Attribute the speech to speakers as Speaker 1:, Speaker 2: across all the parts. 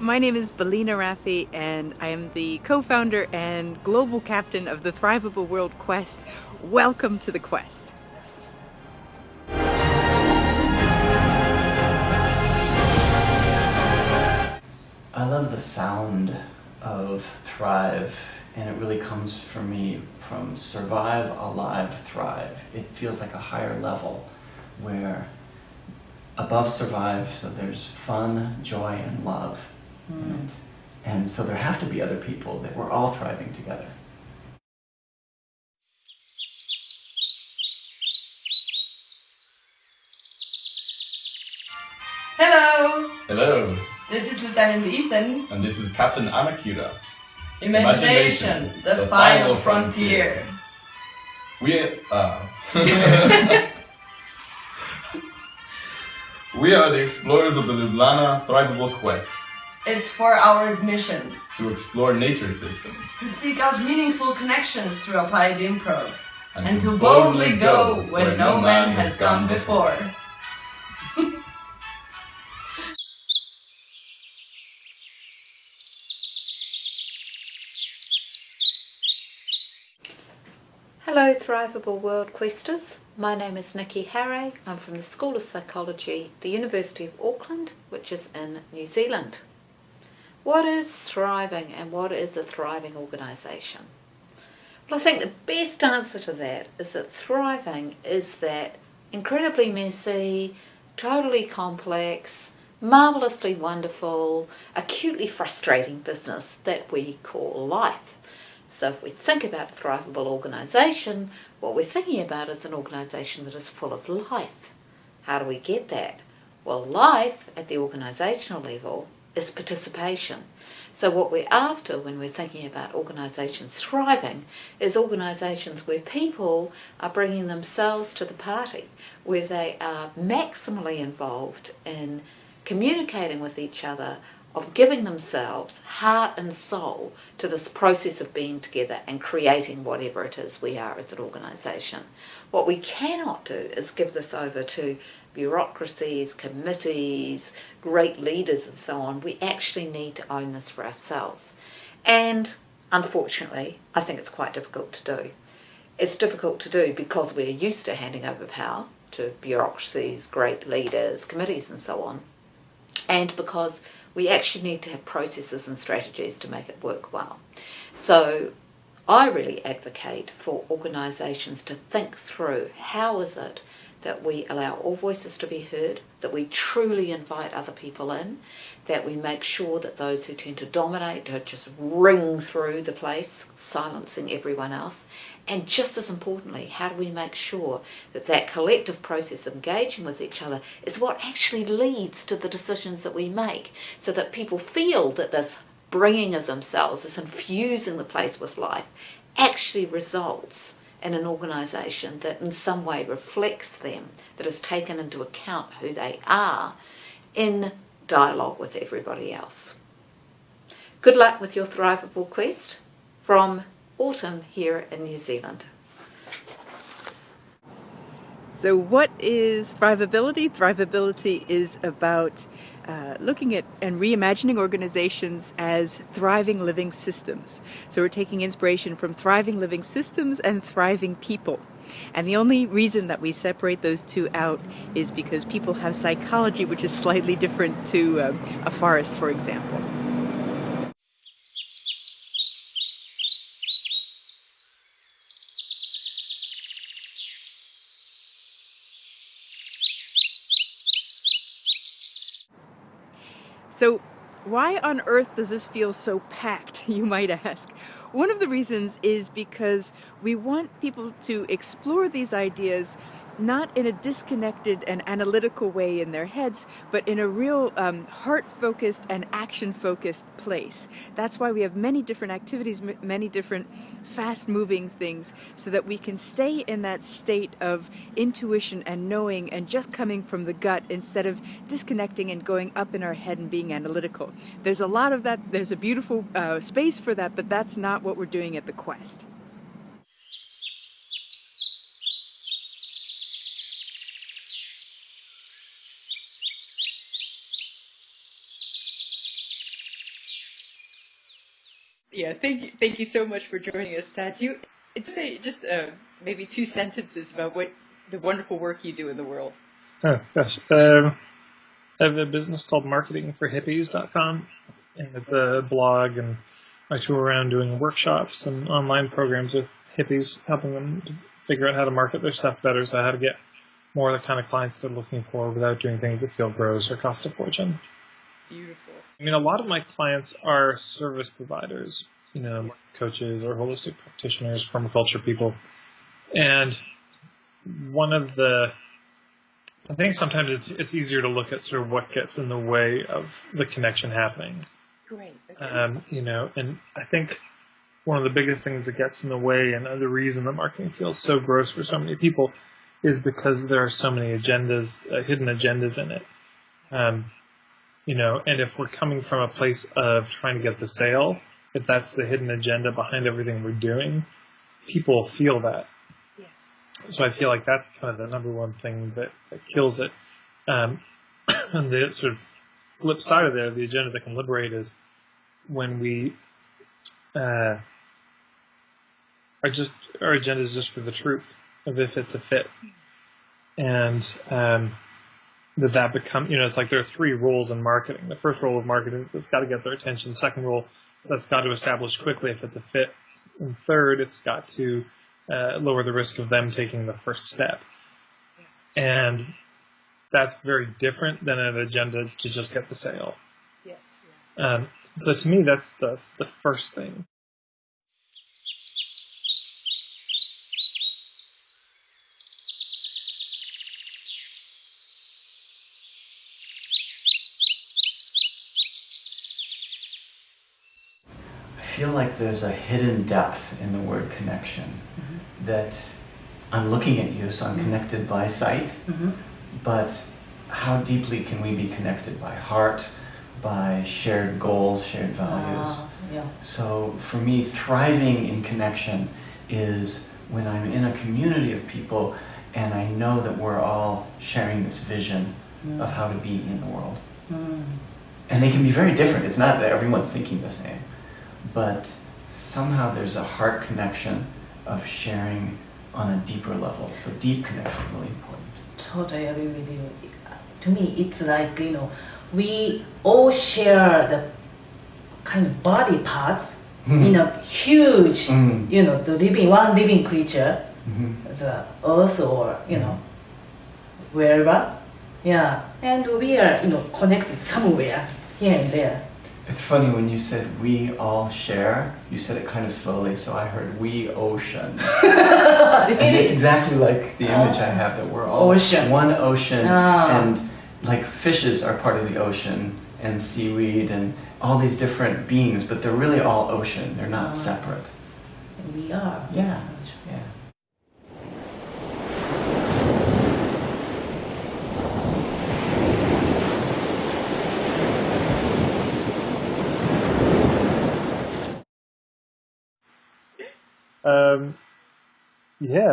Speaker 1: my name is Belina Raffy, and I am the co-founder and global captain of the Thrivable World Quest. Welcome to the quest.
Speaker 2: I love the sound of thrive, and it really comes for me from survive, alive, thrive. It feels like a higher level where above survive, so there's fun, joy, and love in it. And so there have to be other people that we're all thriving together.
Speaker 3: Hello!
Speaker 4: Hello,
Speaker 3: This is Lieutenant Ethan.
Speaker 4: and this is Captain Anakira.
Speaker 3: Imagination, the final frontier.
Speaker 4: We we are the explorers of the Ljubljana Thrivable Quest
Speaker 3: It's 4 hours mission
Speaker 4: to explore nature systems
Speaker 3: to seek out meaningful connections through applied improv and to boldly go where no man has gone before.
Speaker 5: Hello Thrivable World Questers, my name is Niki Harre. I'm from the School of Psychology, the University of Auckland, which is in New Zealand. What is thriving and what is a thriving organisation? Well, I think the best answer to that is that thriving is that incredibly messy, totally complex, marvellously wonderful, acutely frustrating business that we call life. So if we think about a thrivable organisation, what we're thinking about is an organisation that is full of life. How do we get that? Well, life at the organisational level is participation. So what we're after when we're thinking about organisations thriving is organisations where people are bringing themselves to the party, where they are maximally involved in communicating with each other, of giving themselves heart and soul to this process of being together and creating whatever it is we are as an organisation. What we cannot do is give this over to bureaucracies, committees, great leaders and so on. We actually need to own this for ourselves. And unfortunately, I think it's quite difficult to do. It's difficult to do because we're used to handing over power to bureaucracies, great leaders, committees and so on. And because we actually need to have processes and strategies to make it work well. So I really advocate for organisations to think through how is it that we allow all voices to be heard, that we truly invite other people in, that we make sure that those who tend to dominate don't just ring through the place, silencing everyone else. And just as importantly, how do we make sure that that collective process of engaging with each other is what actually leads to the decisions that we make, so that people feel that this bringing of themselves, this infusing the place with life, actually results in an organisation that in some way reflects them, that has taken into account who they are in dialogue with everybody else. Good luck with your Thrivable Quest from Autumn here in New Zealand.
Speaker 1: So what is thrivability? Thrivability is about looking at and reimagining organizations as thriving living systems. So we're taking inspiration from thriving living systems and thriving people. And the only reason that we separate those two out is because people have psychology which is slightly different to a forest, for example. So why on earth does this feel so packed, you might ask? One of the reasons is because we want people to explore these ideas not in a disconnected and analytical way in their heads, but in a real heart-focused and action-focused place. That's why we have many different activities, many different fast-moving things, so that we can stay in that state of intuition and knowing and just coming from the gut instead of disconnecting and going up in our head and being analytical. There's a lot of that. There's a beautiful space for that, but that's not what we're doing at the Quest. Yeah, thank you so much for joining us, Tad. You say just maybe 2 sentences about what the wonderful work you do in the world.
Speaker 6: Oh, gosh. I have a business called marketingforhippies.com, and it's a blog, and I tour around doing workshops and online programs with hippies, helping them to figure out how to market their stuff better, so how to get more of the kind of clients they're looking for without doing things that feel gross or cost a fortune.
Speaker 1: Beautiful.
Speaker 6: I mean, a lot of my clients are service providers, coaches or holistic practitioners, permaculture people. And I think sometimes it's easier to look at sort of what gets in the way of the connection happening.
Speaker 1: Great. Okay.
Speaker 6: And I think one of the biggest things that gets in the way, and the reason that marketing feels so gross for so many people, is because there are so many agendas, hidden agendas in it. And if we're coming from a place of trying to get the sale, if that's the hidden agenda behind everything we're doing, people feel that.
Speaker 1: Yes.
Speaker 6: So I feel like that's kind of the number one thing that kills it. And the sort of flip side of the agenda that can liberate is when we our agenda is just for the truth of if it's a fit. And that become, it's like there are 3 roles in marketing. The first role of marketing that's got to get their attention. Second role, that's got to establish quickly if it's a fit. And third, it's got to lower the risk of them taking the first step. And that's very different than an agenda to just get the sale.
Speaker 1: Yes. Yeah.
Speaker 6: So to me, that's the first thing.
Speaker 2: I feel like there's a hidden depth in the word connection, that I'm looking at you, so I'm connected by sight, but how deeply can we be connected by heart, by shared goals, shared values?
Speaker 3: Yeah.
Speaker 2: So for me, thriving in connection is when I'm in a community of people and I know that we're all sharing this vision of how to be in the world. And they can be very different. It's not that everyone's thinking the same, but somehow there's a heart connection of sharing on a deeper level. So deep connection is really important.
Speaker 3: Totally agree with you. To me, it's like, we all share the kind of body parts in a huge, one living creature, the earth or, wherever. Yeah. And we are, connected somewhere, here and there.
Speaker 2: It's funny when you said we all share, you said it kind of slowly, so I heard we ocean. And it's exactly like the image I have, that we're all
Speaker 3: ocean.
Speaker 2: One ocean, and like fishes are part of the ocean, and seaweed, and all these different beings, but they're really all ocean, they're not separate.
Speaker 3: We are.
Speaker 2: Yeah.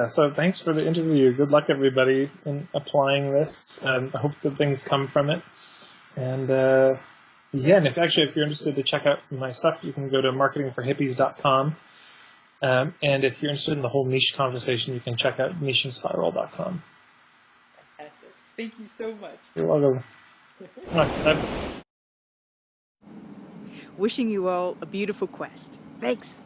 Speaker 6: So thanks for the interview. Good luck, everybody, in applying this. I hope that things come from it. And and if you're interested to check out my stuff, you can go to marketingforhippies.com. And if you're interested in the whole niche conversation, you can check out nicheandspiral.com.
Speaker 1: Fantastic. Thank you so much.
Speaker 6: You're welcome.
Speaker 1: Wishing you all a beautiful quest. Thanks.